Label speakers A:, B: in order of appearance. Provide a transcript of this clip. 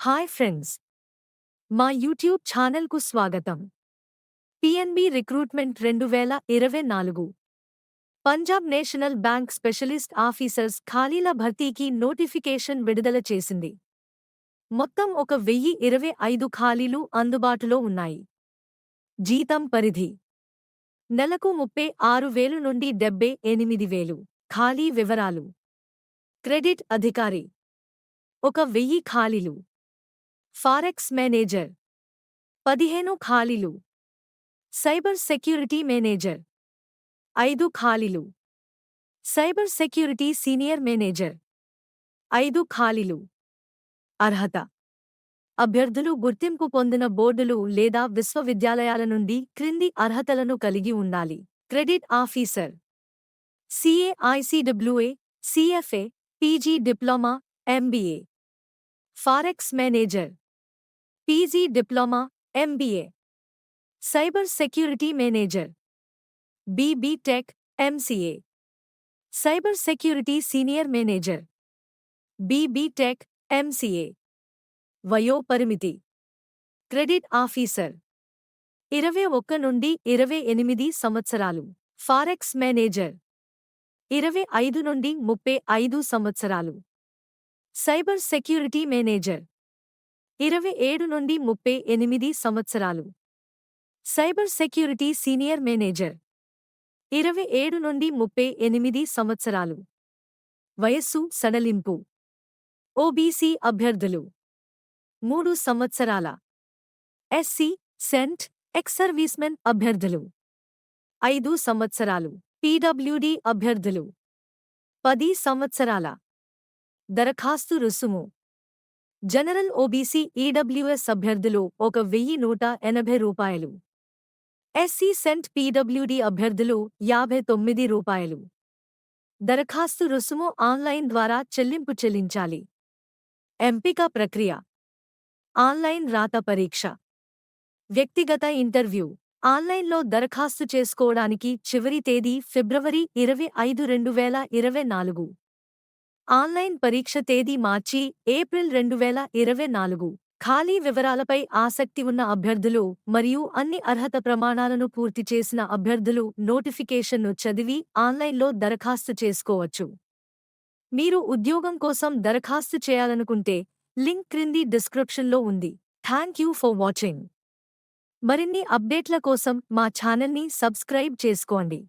A: Hi friends, మా YouTube ఛానల్కు స్వాగతం. PNB recruitment 2024 Punjab national bank specialist officers ఖాళీల భర్తీకి నోటిఫికేషన్ విడుదల చేసింది. మొత్తం 1025 ఖాళీలు అందుబాటులో ఉన్నాయి. జీతం పరిధి నెలకు 36,000 నుండి 78,000. ఖాళీ వివరాలు. క్రెడిట్ అధికారి 1000 ఖాళీలు. ఫారెక్స్ మేనేజర్ 15 ఖాళీలు. సైబర్ సెక్యూరిటీ మేనేజర్ 5 ఖాళీలు. సైబర్ సెక్యూరిటీ సీనియర్ మేనేజర్ 5 ఖాళీలు. అర్హత అభ్యర్థులు గుర్తింపు పొందిన బోర్డులు లేదా విశ్వవిద్యాలయాల నుండి క్రింది అర్హతలను కలిగి ఉండాలి. Credit officer CA ICWA CFA PG diploma MBA. Forex manager PG diploma MBA. Cyber security manager BB tech MCA. Cyber security senior manager BB tech MCA. వయో పరిమితి క్రెడిట్ ఆఫీసర్ 21 నుండి 28 సంవత్సరాలు. ఫారెక్స్ మేనేజర్ 25 నుండి 35 సంవత్సరాలు. సైబర్ సెక్యూరిటీ మేనేజర్ 27 నుండి 38 సంవత్సరాలు. Cyber security senior manager 27 నుండి 38 సంవత్సరాలు. వయస్సు సడలింపు OBC అభ్యర్థులు 3 సంవత్సరాల. SC సెంట్ ఎక్స్ సర్వీస్మెన్ అభ్యర్థులు 5 సంవత్సరాలు. PWD అభ్యర్థులు 10 సంవత్సరాల. దరఖాస్తు రుసుము జనరల్ OBC EWS అభ్యర్థులు 1,180 రూపాయలు. SC సెంట్ PWD అభ్యర్థులు 59 రూపాయలు. దరఖాస్తు రుసుము ఆన్లైన్ ద్వారా చెల్లించాలి. ఎంపిక ప్రక్రియ ఆన్లైన్ రాత పరీక్ష. వ్యక్తిగత ఇంటర్వ్యూ. ఆన్లైన్లో దరఖాస్తు చేసుకోవడానికి చివరి తేదీ ఫిబ్రవరి 25, 2024. ఆన్లైన్ పరీక్ష తేదీ మార్చి, ఏప్రిల్ 2024. ఖాళీ వివరాలపై ఆసక్తి ఉన్న అభ్యర్థులు మరియు అన్ని అర్హత ప్రమాణాలను పూర్తి చేసిన అభ్యర్థులు నోటిఫికేషన్ను చదివి ఆన్లైన్లో దరఖాస్తు చేసుకోవచ్చు. మీరు ఉద్యోగం కోసం దరఖాస్తు చేయాలనుకుంటే లింక్ క్రింది డిస్క్రిప్షన్లో ఉంది. Thank you for watching. మరిన్ని అప్డేట్ల కోసం మా ఛానల్ని సబ్స్క్రైబ్ చేసుకోండి.